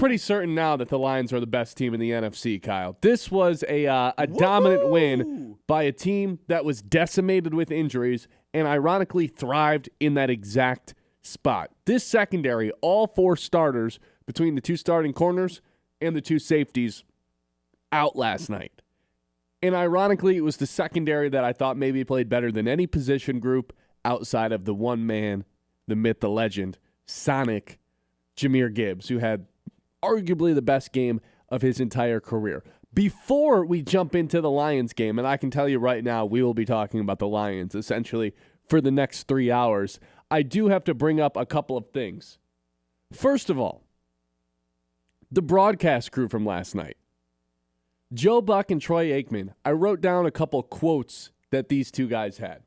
pretty certain now that the Lions are the best team in the NFC, Kyle. This was a dominant win by a team that was decimated with injuries and ironically thrived in that exact spot. This secondary, all four starters between the two starting corners and the two safeties out last night. And ironically, it was the secondary that I thought maybe played better than any position group outside of the one man, the myth, the legend, Sonic Jahmyr Gibbs, who had arguably the best game of his entire career. Before we jump into the Lions game, and I can tell you right now, we will be talking about the Lions essentially for the next 3 hours, I do have to bring up a couple of things. First of all, the broadcast crew from last night. Joe Buck and Troy Aikman. I wrote down a couple quotes that these two guys had.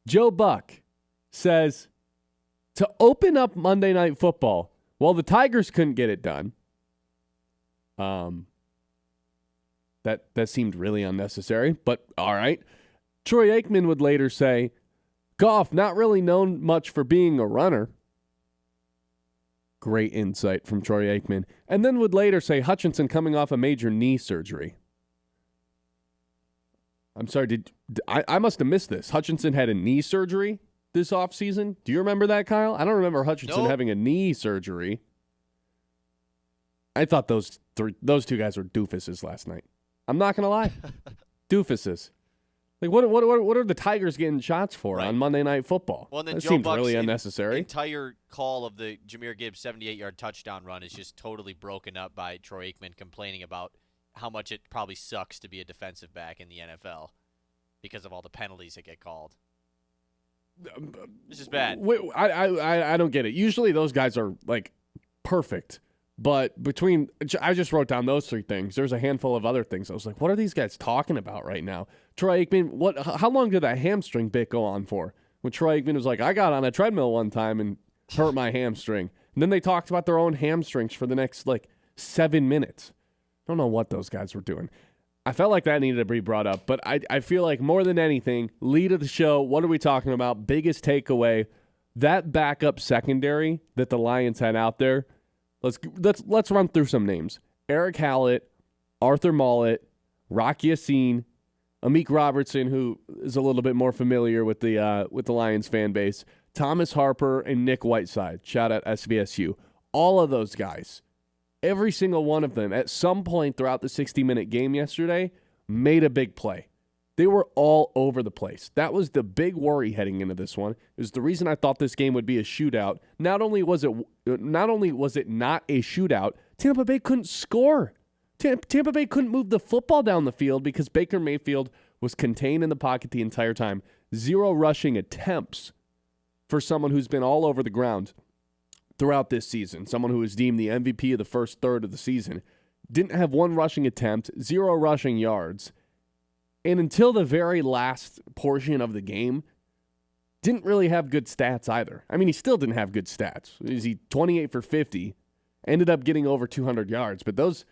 Joe Buck says, to open up Monday Night Football, while the Tigers couldn't get it done, that seemed really unnecessary, but all right. Troy Aikman would later say, Goff not really known much for being a runner. Great insight from Troy Aikman. And then would later say Hutchinson coming off a major knee surgery. I'm sorry, I must have missed this. Hutchinson had a knee surgery this offseason? Do you remember that, Kyle? I don't remember Hutchinson having a knee surgery. I thought those two guys were doofuses last night. I'm not going to lie. Doofuses. Like, what are the Tigers getting shots for on Monday Night Football? Well, then that Joe seems Buck's really unnecessary. The entire call of the Jahmyr Gibbs 78-yard touchdown run is just totally broken up by Troy Aikman complaining about how much it probably sucks to be a defensive back in the NFL because of all the penalties that get called. It's just bad. I don't get it. Usually those guys are, like, perfect. But I just wrote down those three things. There's a handful of other things. I was like, what are these guys talking about right now? Troy Aikman, how long did that hamstring bit go on for? When Troy Aikman was like, I got on a treadmill one time and hurt my hamstring. And then they talked about their own hamstrings for the next, 7 minutes. I don't know what those guys were doing. I felt like that needed to be brought up. But I feel like more than anything, lead of the show, what are we talking about? Biggest takeaway, that backup secondary that the Lions had out there. Let's run through some names. Eric Hallett, Arthur Mollett, Rock Yassin, Amik Robertson, who is a little bit more familiar with the Lions fan base, Thomas Harper, and Nick Whiteside. Shout out SVSU. All of those guys, every single one of them, at some point throughout the 60-minute game yesterday, made a big play. They were all over the place. That was the big worry heading into this one. It was the reason I thought this game would be a shootout. Not only was it not a shootout, Tampa Bay couldn't score. Tampa Bay couldn't move the football down the field because Baker Mayfield was contained in the pocket the entire time. 0 rushing attempts for someone who's been all over the ground throughout this season. Someone who was deemed the MVP of the first third of the season. Didn't have 1 rushing attempt, 0 rushing yards. And until the very last portion of the game, didn't really have good stats either. I mean, he still didn't have good stats. He 28 for 50, ended up getting over 200 yards. But those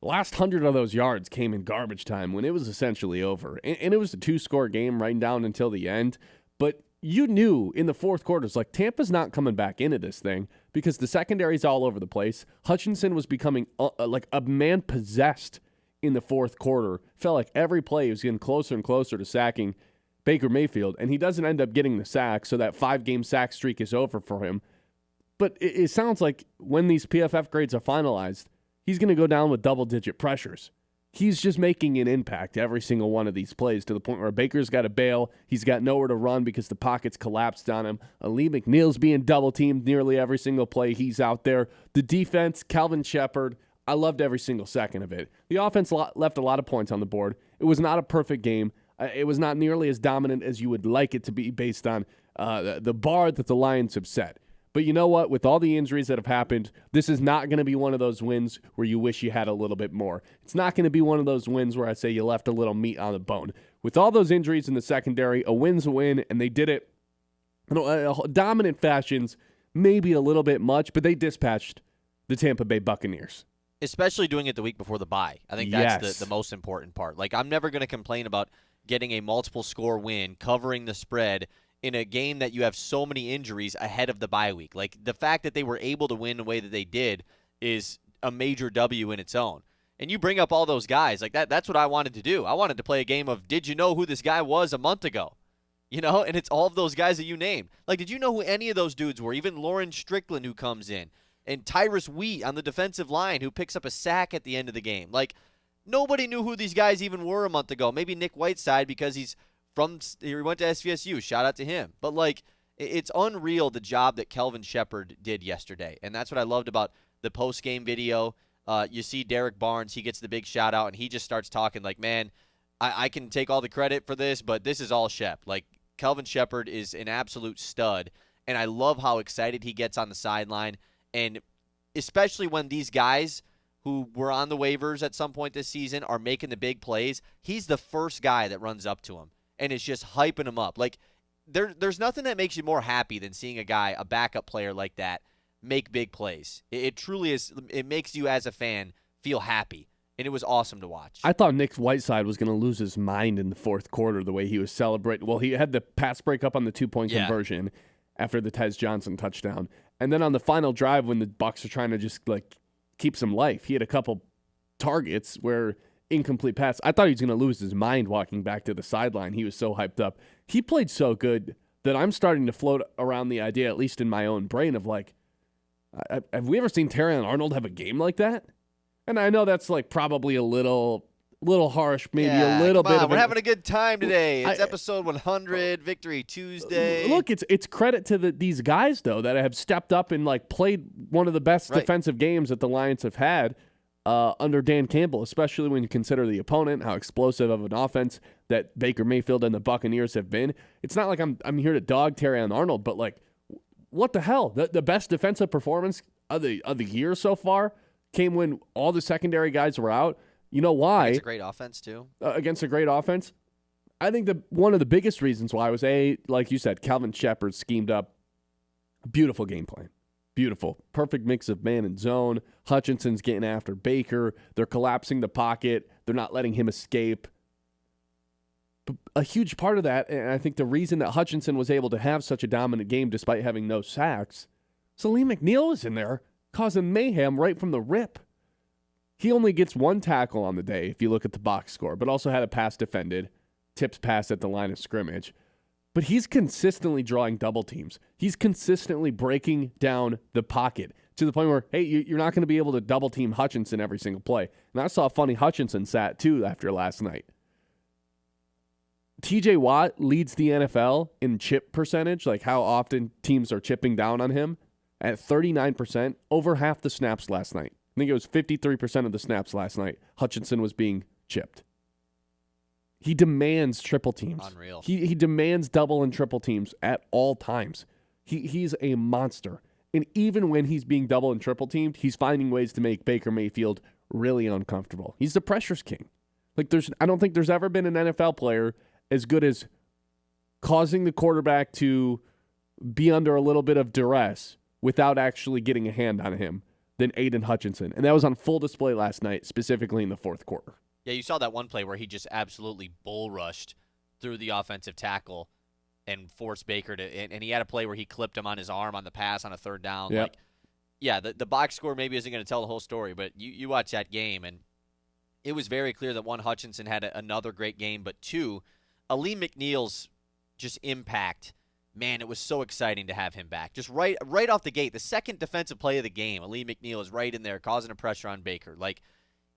last 100 of those yards came in garbage time when it was essentially over. And it was a 2-score game right down until the end. But you knew in the fourth quarter, it's like Tampa's not coming back into this thing because the secondary's all over the place. Hutchinson was becoming like a man possessed in the fourth quarter. Felt like every play he was getting closer and closer to sacking Baker Mayfield, and he doesn't end up getting the sack, so that 5-game sack streak is over for him. But it sounds like when these PFF grades are finalized, he's going to go down with double-digit pressures. He's just making an impact every single one of these plays to the point where Baker's got to bail. He's got nowhere to run because the pocket's collapsed on him. Ali McNeil's being double-teamed nearly every single play he's out there. The defense, Calvin Shepard, I loved every single second of it. The offense left a lot of points on the board. It was not a perfect game. It was not nearly as dominant as you would like it to be based on the bar that the Lions have set. But you know what? With all the injuries that have happened, this is not going to be one of those wins where you wish you had a little bit more. It's not going to be one of those wins where I say you left a little meat on the bone. With all those injuries in the secondary, a win's a win, and they did it in dominant fashions, maybe a little bit much, but they dispatched the Tampa Bay Buccaneers. Especially doing it the week before the bye. I think that's the most important part. Like, I'm never going to complain about getting a multiple score win, covering the spread, in a game that you have so many injuries ahead of the bye week. Like, the fact that they were able to win the way that they did is a major W in its own. And you bring up all those guys. Like, that's what I wanted to do. I wanted to play a game of, did you know who this guy was a month ago? You know, and it's all of those guys that you named. Like, did you know who any of those dudes were? Even Lauren Strickland, who comes in, and Tyrus Wheat on the defensive line, who picks up a sack at the end of the game. Like, nobody knew who these guys even were a month ago. Maybe Nick Whiteside, because he went to SVSU. Shout out to him. But, like, it's unreal the job that Kelvin Shepard did yesterday. And that's what I loved about the post-game video. You see Derek Barnes. He gets the big shout-out, and he just starts talking like, man, I can take all the credit for this, but this is all Shep. Like, Kelvin Shepard is an absolute stud, and I love how excited he gets on the sideline, and especially when these guys who were on the waivers at some point this season are making the big plays, he's the first guy that runs up to him and is just hyping him up. Like, there's nothing that makes you more happy than seeing a backup player like that, make big plays. It truly is. It makes you as a fan feel happy. And it was awesome to watch. I thought Nick Whiteside was going to lose his mind in the fourth quarter, the way he was celebrating. Well, he had the pass breakup on the 2-point conversion after the Tez Johnson touchdown. And then on the final drive, when the Bucs are trying to just like keep some life, he had a couple targets where incomplete pass. I thought he was going to lose his mind walking back to the sideline. He was so hyped up. He played so good that I'm starting to float around the idea, at least in my own brain, of like, have we ever seen Terrion Arnold have a game like that? And I know that's like probably a little harsh, maybe a little bit. We're having a good time today. It's episode 100, Victory Tuesday. Look, it's credit to these guys though that have stepped up and like played one of the best defensive games that the Lions have had under Dan Campbell, especially when you consider the opponent, how explosive of an offense that Baker Mayfield and the Buccaneers have been. It's not like I'm here to dog Terrion Arnold, but like, what the hell? The best defensive performance of the year so far came when all the secondary guys were out. You know why? It's a great offense, too. Against a great offense. I think one of the biggest reasons why was, like you said, Kelvin Shepard schemed up a beautiful game plan. Beautiful. Perfect mix of man and zone. Hutchinson's getting after Baker. They're collapsing the pocket. They're not letting him escape. But a huge part of that, and I think the reason that Hutchinson was able to have such a dominant game despite having no sacks, Salim McNeil was in there causing mayhem right from the rip. He only gets one tackle on the day if you look at the box score, but also had a pass defended, tipped pass at the line of scrimmage. But he's consistently drawing double teams. He's consistently breaking down the pocket to the point where, hey, you're not going to be able to double team Hutchinson every single play. And I saw a funny Hutchinson stat too after last night. TJ Watt leads the NFL in chip percentage, like how often teams are chipping down on him, at 39%, over half the snaps last night. I think it was 53% of the snaps last night. Hutchinson was being chipped. He demands triple teams. Unreal. He demands double and triple teams at all times. He's a monster. And even when he's being double and triple teamed, he's finding ways to make Baker Mayfield really uncomfortable. He's the pressure's king. Like I don't think there's ever been an NFL player as good as causing the quarterback to be under a little bit of duress without actually getting a hand on him than Aiden Hutchinson. And that was on full display last night, specifically in the fourth quarter. Yeah, you saw that one play where he just absolutely bull rushed through the offensive tackle and forced Baker to, and he had a play where he clipped him on his arm on the pass on a third down. Yep. Like, yeah, the box score maybe isn't going to tell the whole story, but you watch that game, and it was very clear that one, Hutchinson had another great game, but two, Aleem McNeil's just impact. Man, it was so exciting to have him back. Just right off the gate, the second defensive play of the game, Aleem McNeil is right in there causing a pressure on Baker. Like,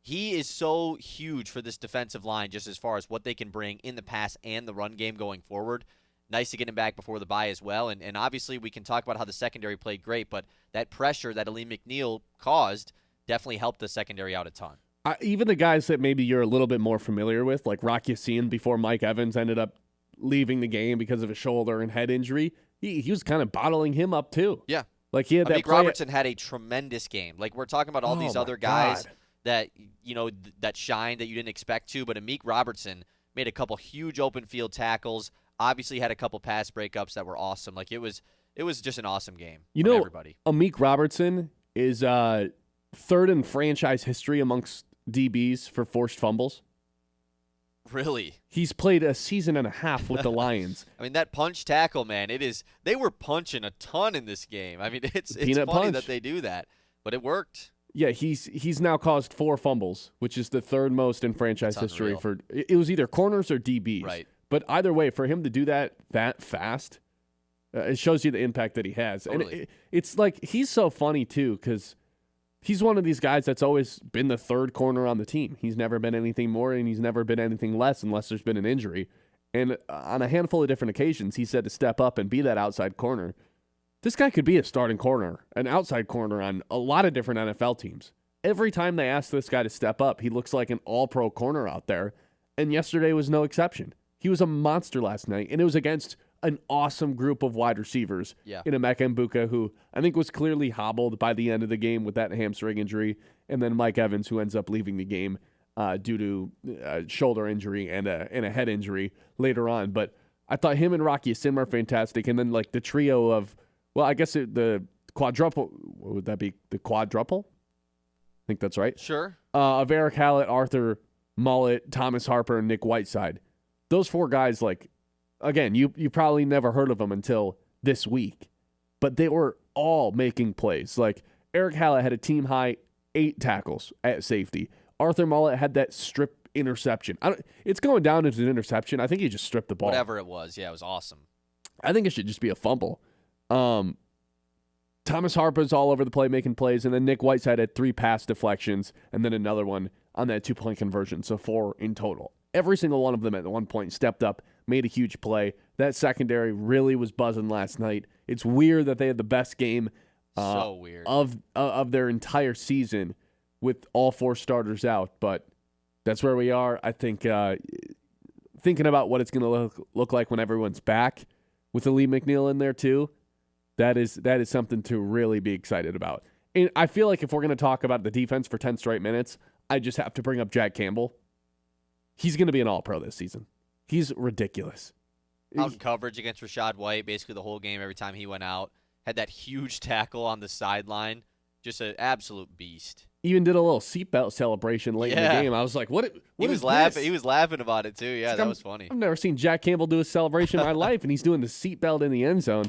he is so huge for this defensive line just as far as what they can bring in the pass and the run game going forward. Nice to get him back before the bye as well. And obviously we can talk about how the secondary played great, but that pressure that Aleem McNeil caused definitely helped the secondary out a ton. Even the guys that maybe you're a little bit more familiar with, like Rock Ya-Sin before Mike Evans ended up leaving the game because of a shoulder and head injury, he was kind of bottling him up too. Yeah. Like he had that play. Robertson had a tremendous game. Like, we're talking about all these other guys that, you know, that shine that you didn't expect to, but Amik Robertson made a couple huge open field tackles, obviously had a couple pass breakups that were awesome. Like, it was just an awesome game. You know, everybody. Amik Robertson is third in franchise history amongst DBs for forced fumbles. Really? He's played a season and a half with the Lions. I mean, that punch tackle, man, they were punching a ton in this game. I mean, it's Peanut funny punch. that they do that, but it worked. Yeah, he's now caused 4 fumbles, which is the third most in franchise That's history unreal. it was either corners or DBs. Right. But either way, for him to do that fast, it shows you the impact that he has. Totally. And it's like he's so funny too because he's one of these guys that's always been the third corner on the team. He's never been anything more and he's never been anything less unless there's been an injury. And on a handful of different occasions, he said to step up and be that outside corner. This guy could be a starting corner, an outside corner on a lot of different NFL teams. Every time they ask this guy to step up, he looks like an all-pro corner out there. And yesterday was no exception. He was a monster last night, and it was against an awesome group of wide receivers in Emeka Egbuka, who I think was clearly hobbled by the end of the game with that hamstring injury, and then Mike Evans, who ends up leaving the game due to a shoulder injury and a head injury later on. But I thought him and Rocky Sim are fantastic, and then like the trio of, well, I guess the quadruple, what would that be? The quadruple? I think that's right. Sure. Of Eric Hallett, Arthur Mullet, Thomas Harper, and Nick Whiteside. Those 4 guys, like, again, you probably never heard of them until this week, but they were all making plays. Like, Eric Hallett had a team-high 8 tackles at safety. Arthur Mullet had that strip interception. It's going down as an interception. I think he just stripped the ball. Whatever it was. Yeah, it was awesome. I think it should just be a fumble. Thomas Harper's all over the play making plays, and then Nick Whiteside had 3 pass deflections, and then another one on that 2-point conversion, so 4 in total. Every single one of them at one point stepped up, made a huge play. That secondary really was buzzing last night. It's weird that they had the best game so weird. of their entire season with all 4 starters out, but that's where we are. I think thinking about what it's going to look like when everyone's back with Lee McNeil in there too, that is something to really be excited about. And I feel like if we're going to talk about the defense for 10 straight minutes, I just have to bring up Jack Campbell. He's going to be an all-pro this season. He's ridiculous. Out in coverage against Rashad White basically the whole game every time he went out. Had that huge tackle on the sideline. Just an absolute beast. Even did a little seatbelt celebration late in the game. I was like, what he was is laughing. this? He was laughing about it too. Yeah, that was funny. I've never seen Jack Campbell do a celebration in my life, and he's doing the seatbelt in the end zone.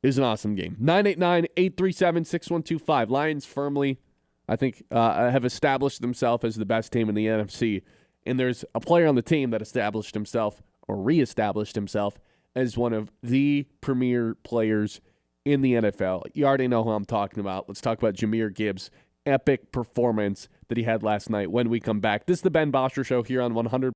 It was an awesome game. 989-837-6125. Lions firmly, I think, have established themselves as the best team in the NFC. And there's a player on the team that established himself or reestablished himself as one of the premier players in the NFL. You already know who I'm talking about. Let's talk about Jahmyr Gibbs' epic performance that he had last night when we come back. This is the Ben Bosscher Show here on 100.